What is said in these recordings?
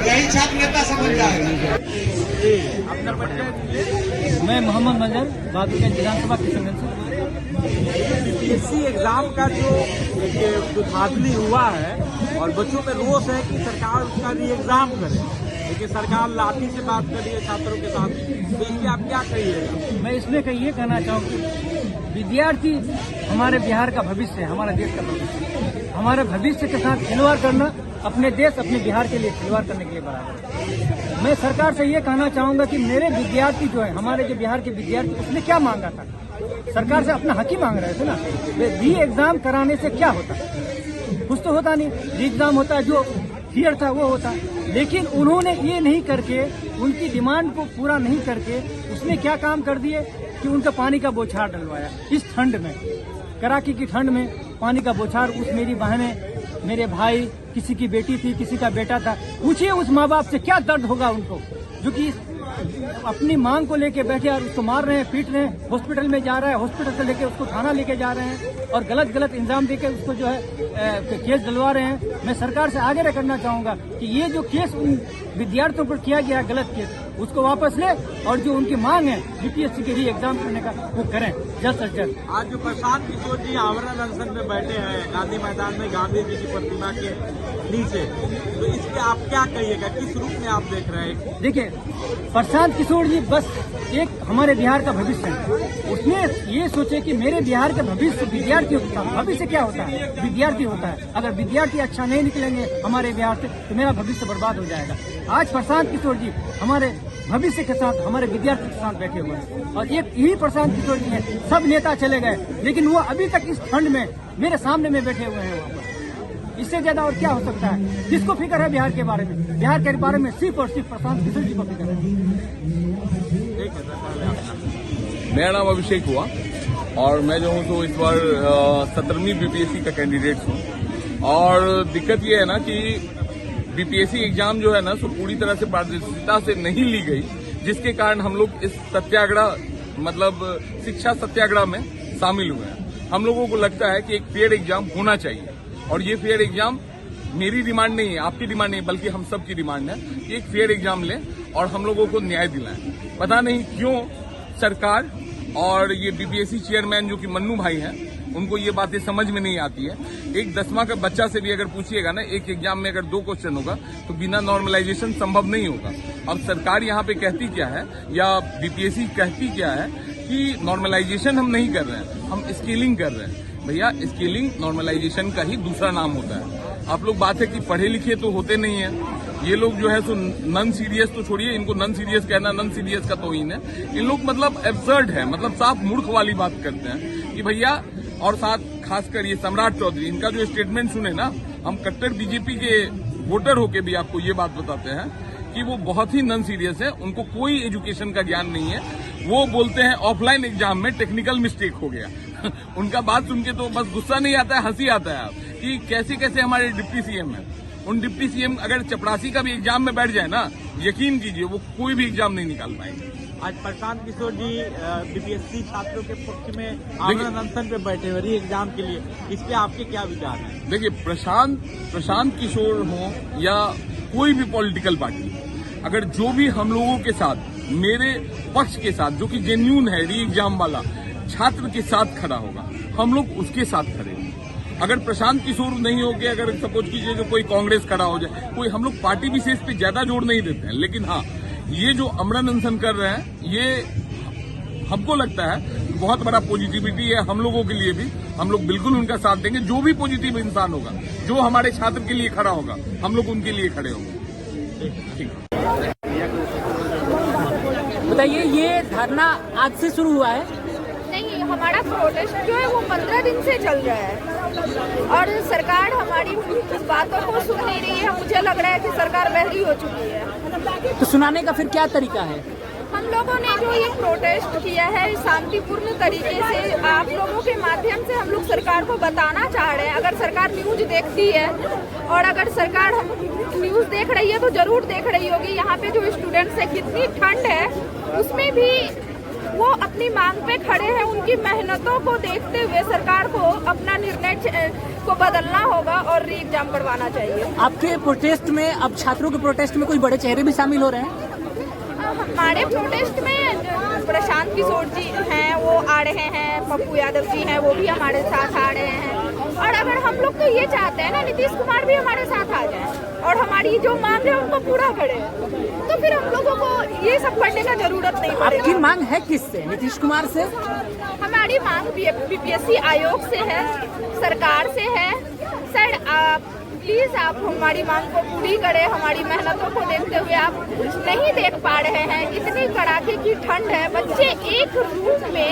यही छात्र नेता समझ जाएगा। मैं मोहम्मद नजर बाबूगंज विधानसभा किशनगंज से। बीपीएससी एग्जाम का जो धांधली हुआ है और बच्चों में रोष है कि सरकार उसका री एग्जाम करे, लेकिन सरकार लाठी से बात कर रही है छात्रों के साथ, तो इसलिए आप क्या कहिएगा? मैं इसमें ये कहना चाहूँगी, विद्यार्थी हमारे बिहार का भविष्य है, हमारा देश का भविष्य है। हमारे भविष्य के साथ खिलवाड़ करना अपने देश अपने बिहार के लिए खिलवाड़ करने के लिए बराबर है। मैं सरकार से ये कहना चाहूँगा कि मेरे विद्यार्थी जो है, हमारे जो बिहार के विद्यार्थी, उसने क्या मांगा था? सरकार से अपना हक ही मांग रहे थे ना। री एग्जाम कराने से क्या होता? कुछ तो होता नहीं। री एग्जाम होता, जो फियर था वो होता, लेकिन उन्होंने ये नहीं करके, उनकी डिमांड को पूरा नहीं करके, उसने क्या काम कर दिए कि उनका पानी का बौछार डलवाया। इस ठंड में, कड़ाके की ठंड में पानी का बौछार, उस मेरी बहनें, मेरे भाई, किसी की बेटी थी, किसी का बेटा था, पूछिए उस माँ बाप से क्या दर्द होगा उनको, जो कि अपनी मांग को लेके बैठे और उसको मार रहे हैं, पीट रहे हैं, हॉस्पिटल में जा रहा है, हॉस्पिटल से लेके उसको थाना लेके जा रहे हैं और गलत इल्जाम देके उसको जो है केस डलवा रहे हैं। मैं सरकार से आगे करना चाहूंगा कि ये जो केस उन विद्यार्थियों पर किया गया गलत केस, उसको वापस ले और जो उनकी मांग है बीपीएससी के री एग्जाम करने का, वो करें जल्द से जल्द। आज जो प्रशांत किशोर जी आमरण अनशन में बैठे हैं गांधी मैदान में, गांधी जी की प्रतिमा के नीचे, तो इसके आप क्या कहिएगा? किस रूप में आप देख रहे हैं? देखिए, प्रशांत किशोर जी बस एक हमारे बिहार का भविष्य है। उसने ये सोचे कि मेरे बिहार का भविष्य विद्यार्थी होता है। भविष्य क्या होता है? विद्यार्थी होता है। अगर विद्यार्थी अच्छा नहीं निकलेंगे हमारे बिहार से, तो मेरा भविष्य बर्बाद हो जाएगा। आज प्रशांत किशोर जी हमारे भविष्य के साथ, हमारे विद्यार्थी के साथ बैठे हुए हैं और एक यही प्रशांत किशोर जी है। सब नेता चले गए, लेकिन वो अभी तक इस ठंड में मेरे सामने में बैठे हुए हैं वहाँ पर। इससे ज्यादा और क्या हो सकता है? किसको फिक्र है बिहार के बारे में? बिहार के बारे में सिर्फ और सिर्फ प्रशांत किशोर जी को फिक्र है। मेरा नाम अभिषेक हुआ और मैं जो हूँ तो इस बार 17वीं बीपीएससी का कैंडिडेट हूँ। और दिक्कत ये है ना कि बीपीएससी एग्जाम जो है ना, सो पूरी तरह से पारदर्शिता से नहीं ली गई, जिसके कारण हम लोग इस सत्याग्रह, मतलब शिक्षा सत्याग्रह में शामिल हुए हैं। हम लोगों को लगता है कि एक फेयर एग्जाम होना चाहिए और ये फेयर एग्जाम मेरी डिमांड नहीं है, आपकी डिमांड नहीं है, बल्कि हम सब की डिमांड है कि एक फेयर एग्जाम लें और हम लोगों को न्याय दिलाएं। पता नहीं क्यों सरकार और ये बीपीएससी चेयरमैन जो कि मन्नू भाई हैं, उनको ये बातें समझ में नहीं आती है। एक 10वां का बच्चा से भी अगर पूछिएगा ना, एक एग्जाम में अगर 2 क्वेश्चन होगा तो बिना नॉर्मलाइजेशन संभव नहीं होगा। अब सरकार यहाँ पे कहती क्या है या बीपीएससी कहती क्या है कि नॉर्मलाइजेशन हम नहीं कर रहे हैं, हम स्केलिंग कर रहे हैं। भैया, स्केलिंग नॉर्मलाइजेशन का ही दूसरा नाम होता है। आप लोग बात है कि पढ़े लिखे तो होते नहीं है। ये लोग जो है सो नन सीरियस तो छोड़िए, इनको नन सीरियस कहना नन सीरियस का तौहीन है। इन लोग मतलब एब्सर्ड है, मतलब साफ मूर्ख वाली बात करते हैं कि भैया, और साथ खासकर ये सम्राट चौधरी, इनका जो स्टेटमेंट सुने ना, हम कट्टर बीजेपी के वोटर होके भी आपको ये बात बताते हैं कि वो बहुत ही नन सीरियस है, उनको कोई एजुकेशन का ज्ञान नहीं है। वो बोलते हैं ऑफलाइन एग्जाम में टेक्निकल मिस्टेक हो गया। उनका बात सुन के तो बस गुस्सा नहीं आता है, हंसी आता है कि कैसे कैसे हमारे डिप्टी सीएम है। उन डिप्टी सीएम अगर चपरासी का भी एग्जाम में बैठ जाए ना, यकीन कीजिए वो कोई भी एग्जाम नहीं निकाल पाएंगे। आज प्रशांत किशोर जी बीपीएससी छात्रों के पक्ष में आमरण अनशन पे बैठे हुए री एग्जाम के लिए, इस पे आपके क्या विचार हैं? देखिए, प्रशांत किशोर हो या कोई भी पॉलिटिकल पार्टी, अगर जो भी हम लोगों के साथ, मेरे पक्ष के साथ, जो कि जेन्यून है, री एग्जाम वाला छात्र के साथ खड़ा होगा, हम लोग उसके साथ खड़े होंगे। अगर प्रशांत किशोर नहीं हो गया, अगर सपोज कीजिए जो कोई कांग्रेस खड़ा हो जाए, कोई, हम लोग पार्टी विशेष पे ज्यादा जोर नहीं देते हैं। लेकिन हाँ, ये जो आमरण अनशन कर रहे हैं, ये हमको लगता है बहुत बड़ा पॉजिटिविटी है हम लोगों के लिए भी। हम लोग बिल्कुल उनका साथ देंगे। जो भी पॉजिटिव इंसान होगा, जो हमारे छात्र के लिए खड़ा होगा, हम लोग उनके लिए खड़े होंगे। ठीक। बताइए, ये धरना आज से शुरू हुआ है? नहीं, हमारा प्रोटेस्ट जो है वो 15 दिन से चल रहा है और सरकार हमारी बातों को सुन नहीं रही है। मुझे लग रहा है कि सरकार बहरी हो चुकी है। तो सुनाने का फिर क्या तरीका है? हम लोगों ने जो ये प्रोटेस्ट किया है शांतिपूर्ण तरीके से आप लोगों के माध्यम से हम लोग सरकार को बताना चाह रहे हैं। अगर सरकार न्यूज देखती है और अगर सरकार हम न्यूज देख रही है तो जरूर देख रही होगी यहाँ पे जो स्टूडेंट्स है कितनी ठंड है, उसमें भी वो अपनी मांग पे खड़े हैं। उनकी मेहनतों को देखते हुए सरकार को अपना निर्णय को बदलना होगा और री एग्जाम करवाना चाहिए। आपके प्रोटेस्ट में, अब छात्रों के प्रोटेस्ट में कोई बड़े चेहरे भी शामिल हो रहे हैं? हमारे प्रोटेस्ट में प्रशांत किशोर जी हैं, वो आ रहे हैं, पप्पू यादव जी हैं, वो भी हमारे साथ आ रहे हैं। और अगर हम लोग तो ये चाहते हैं ना नीतीश कुमार भी हमारे साथ आ जाए और हमारी जो मांग है उनको पूरा करें, तो फिर हम लोगों को ये सब करने का जरूरत नहीं पड़ेगा। आपकी मांग है किससे? नीतीश कुमार से? हमारी मांग बीपीएससी आयोग से है, सरकार से है। सर प्लीज आप हमारी मांग को पूरी करें। हमारी मेहनतों को देखते हुए आप नहीं देख पा रहे हैं, इतनी कड़ाके की ठंड है, बच्चे एक रूम में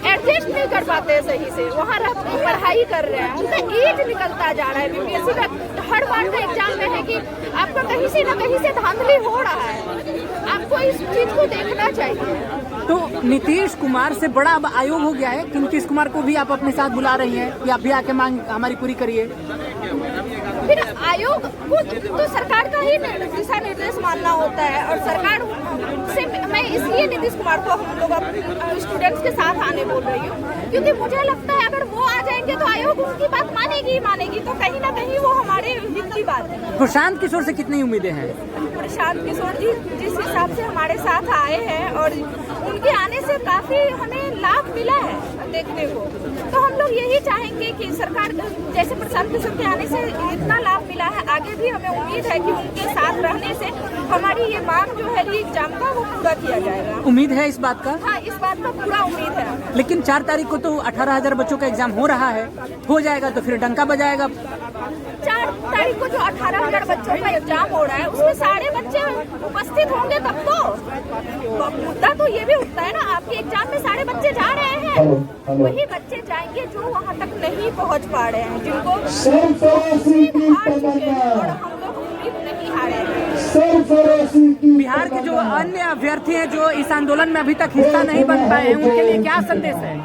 एडजस्ट नहीं कर पाते सही से, वहाँ रह पढ़ाई कर रहे हैं, उनका एज निकलता जा रहा है। बीपीएससी का हर बार का एग्जाम में है कि आपका कहीं से न कहीं से धांधली हो रहा है, आपको इस चीज को देखना चाहिए। तो नीतीश कुमार से बड़ा अब आयोग हो गया है कि नीतीश कुमार को भी आप अपने साथ बुला रही हैं कि आप भी आके मांग हमारी पूरी करिए। फिर आयोग को तो सरकार का ही दिशा निर्देश मानना होता है और सरकार से मैं इसलिए नीतीश कुमार को हम लोग स्टूडेंट्स के साथ आने बोल रही हूँ, क्योंकि मुझे लगता है अगर वो आ जाएंगे तो आयोग उनकी बात मानेगी ही मानेगी, तो कहीं ना कहीं वो हमारे हित की बात है। प्रशांत किशोर से कितनी उम्मीदें हैं? प्रशांत किशोर जी जिस हिसाब से हमारे साथ आए हैं और उनके आने से काफी हमें लाभ मिला है देखने को, तो हम लोग यही चाहेंगे कि सरकार जैसे प्रशांत किशोर के आने से इतना लाभ मिला है, आगे भी हमें उम्मीद है कि उनके साथ रहने से हमारी ये मांग जो है री एग्जाम का वो पूरा किया जाएगा। उम्मीद है इस बात का? हाँ, इस बात का पूरा उम्मीद है। लेकिन 4 तारीख को तो 18,000 बच्चों का एग्जाम हो रहा है, हो जाएगा तो फिर डंका बजाएगा। 4 तारीख को जो 18,000 बच्चों का एग्जाम हो रहा है उसमें सारे बच्चे उपस्थित होंगे तब तो मुद्दा तो ये भी उठता है ना, आपके एग्जाम में सारे बच्चे जा रहे हैं, वही बच्चे जाएंगे जो वहाँ तक नहीं पहुँच पा रहे हैं, जिनको और हम लोग उम्मीद नहीं हारे हैं। बिहार के जो अन्य अभ्यर्थी हैं जो इस आंदोलन में अभी तक हिस्सा नहीं बन पाए हैं, उनके लिए क्या संदेश है?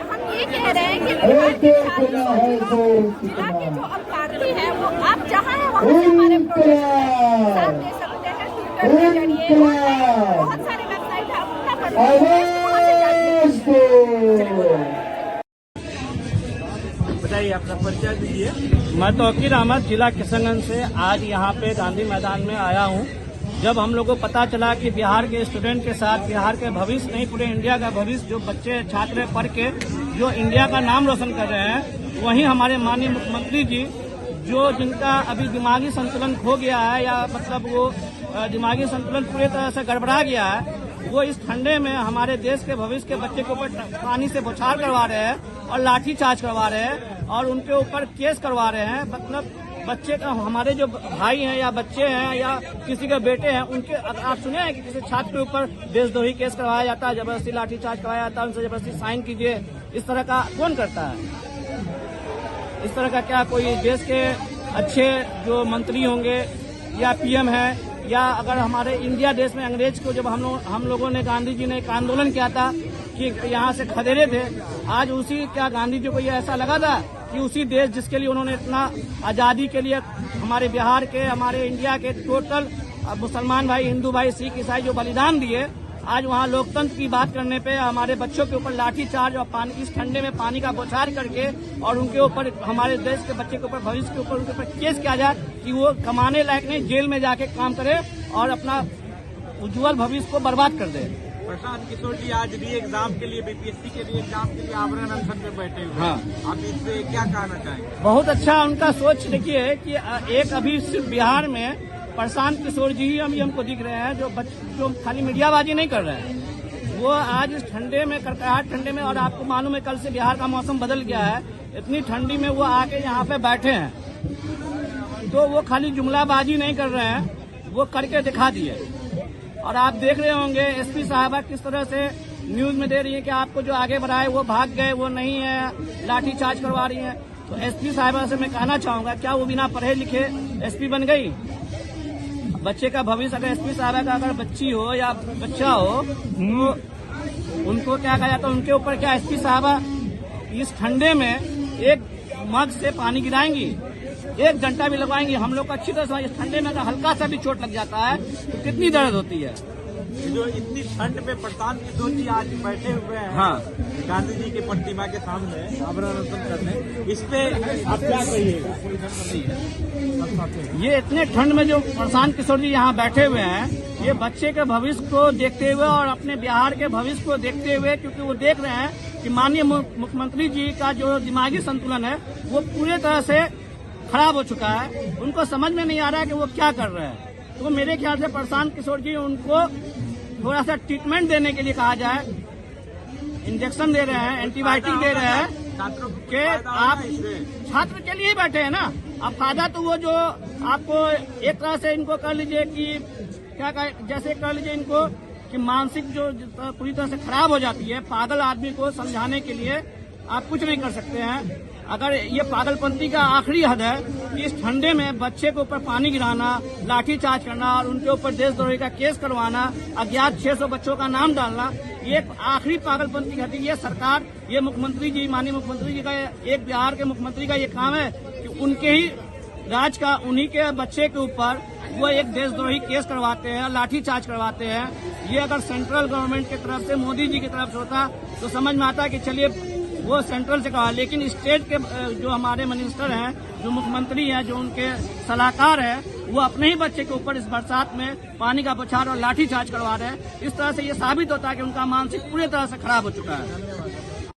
हम ये कह रहे हैं कि बिहार के जिला के जो अभ्यर्थी हैं वो आप जहाँ हैं वहाँ से हमारे प्रोटेस्ट में साथ दे सकते हैं। ट्विटर के जरिए बहुत सारे वेबसाइट है, अपना वहाँ से जाइए। बताइए अपना परिचय दीजिए। मैं तौकीर अहमद जिला किशनगंज से आज यहाँ पे गांधी मैदान में आया हूँ। जब हम लोगों को पता चला कि बिहार के स्टूडेंट के साथ बिहार के भविष्य नहीं पूरे इंडिया का भविष्य जो बच्चे छात्र पढ़ के जो इंडिया का नाम रोशन कर रहे हैं, वहीं हमारे माननीय मुख्यमंत्री जी जो जिनका अभी दिमागी संतुलन खो गया है या मतलब वो दिमागी संतुलन पूरी तरह से गड़बड़ा गया है, वो इस ठंडे में हमारे देश के भविष्य के बच्चे के ऊपर पानी से बौछार करवा रहे हैं और लाठीचार्ज करवा रहे हैं और उनके ऊपर केस करवा रहे हैं। मतलब बच्चे का हमारे जो भाई हैं या बच्चे हैं या किसी के बेटे हैं, उनके आप सुने हैं कि किसी छात्र के ऊपर देशद्रोही केस करवाया जाता है, जबरदस्ती लाठीचार्ज करवाया जाता है, उनसे जबरदस्ती साइन कीजिए, इस तरह का कौन करता है? इस तरह का क्या कोई देश के अच्छे जो मंत्री होंगे या पीएम है, या अगर हमारे इंडिया देश में अंग्रेज को जब हम लोगों ने गांधी जी ने एक आंदोलन किया था कि यहाँ से खदेड़े थे, आज उसी क्या गांधी जी को ये ऐसा लगा था कि उसी देश जिसके लिए उन्होंने इतना आजादी के लिए हमारे बिहार के हमारे इंडिया के टोटल मुसलमान भाई, हिंदू भाई, सिख ईसाई जो बलिदान दिए, आज वहाँ लोकतंत्र की बात करने पे हमारे बच्चों के ऊपर लाठीचार्ज और पानी इस ठंडे में पानी का बौछार करके और उनके ऊपर हमारे देश के बच्चे के ऊपर भविष्य के ऊपर उनके ऊपर केस किया जाए कि वो कमाने लायक नहीं, जेल में जाके काम करे और अपना उज्जवल भविष्य को बर्बाद कर दे। प्रशांत किशोर जी आज री एग्जाम के लिए बीपीएससी के री एग्जाम के लिए आवरण अनशन में बैठे हुए। हाँ, आप इससे क्या कहना चाहेंगे? बहुत अच्छा उनका सोच देखिए कि एक अभी सिर्फ बिहार में प्रशांत किशोर जी ही हमको दिख रहे हैं जो खाली मीडियाबाजी नहीं कर रहे हैं, वो आज इस ठंडे में कड़कड़ाहट ठंडे में, और आपको मालूम है कल से बिहार का मौसम बदल गया है, इतनी ठंडी में वो आके यहाँ पे बैठे हैं, तो वो खाली जुमलाबाजी नहीं कर रहे हैं, वो करके दिखा दिए। और आप देख रहे होंगे एसपी साहबा किस तरह से न्यूज में दे रही है कि आपको जो आगे बढ़ाए वो भाग गए, वो नहीं है, लाठीचार्ज करवा रही है। तो एसपी साहबा से मैं कहना चाहूंगा, क्या वो बिना पढ़े लिखे एसपी बन गई? बच्चे का भविष्य अगर एसपी साहब का अगर बच्ची हो या बच्चा हो तो उनको क्या कहा जाता है, उनके ऊपर क्या एसपी साहब इस ठंडे में एक मग से पानी गिराएंगी, 1 घंटा भी लगवाएंगी। हम लोग को अच्छी तरह से इस ठंडे में अगर हल्का सा भी चोट लग जाता है तो कितनी दर्द होती है। जो इतनी ठंड में प्रशांत किशोर जी आज बैठे हुए हैं हाँ। गांधी जी की प्रतिमा के सामने अवरोधन करने, इस पे आप क्या कहिएगा? ये इतने ठंड में जो प्रशांत किशोर जी यहाँ बैठे हुए हैं, ये बच्चे के भविष्य को देखते हुए और अपने बिहार के भविष्य को देखते हुए, क्योंकि वो देख रहे हैं कि माननीय मुख्यमंत्री जी का जो दिमागी संतुलन है वो पूरे तरह से खराब हो चुका है। उनको समझ में नहीं आ रहा है कि वो क्या कर रहे हैं। तो मेरे ख्याल से प्रशांत किशोर जी उनको थोड़ा सा ट्रीटमेंट देने के लिए कहा जाए। इंजेक्शन दे रहे हैं, एंटीबायोटिक दे रहे हैं कि आप छात्र के लिए ही बैठे हैं ना। अब फायदा तो वो जो आपको एक तरह से इनको कर लीजिए कि क्या जैसे कर लीजिए इनको कि मानसिक जो पूरी तरह से खराब हो जाती है, पागल आदमी को समझाने के लिए आप कुछ नहीं कर सकते हैं। अगर ये पागलपंती का आखिरी हद है कि इस ठंडे में बच्चे के ऊपर पानी गिराना, लाठीचार्ज करना और उनके ऊपर देशद्रोही का केस करवाना, अज्ञात 600 बच्चों का नाम डालना, ये आखिरी पागलपंती घटी। ये सरकार, ये मुख्यमंत्री जी, माननीय मुख्यमंत्री जी का, एक बिहार के मुख्यमंत्री का ये काम है कि उनके ही राज का, उन्हीं के बच्चे के ऊपर वो एक देशद्रोही केस करवाते हैं, लाठीचार्ज करवाते हैं। ये अगर सेंट्रल गवर्नमेंट की तरफ से, मोदी जी की तरफ से होता तो समझ में आता कि चलिए वो सेंट्रल से कहा, लेकिन स्टेट के जो हमारे मिनिस्टर हैं, जो मुख्यमंत्री हैं, जो उनके सलाहकार हैं, वो अपने ही बच्चे के ऊपर इस बरसात में पानी का बौछार और लाठीचार्ज करवा रहे हैं। इस तरह से ये साबित होता है कि उनका मानसिक पूरी तरह से खराब हो चुका है।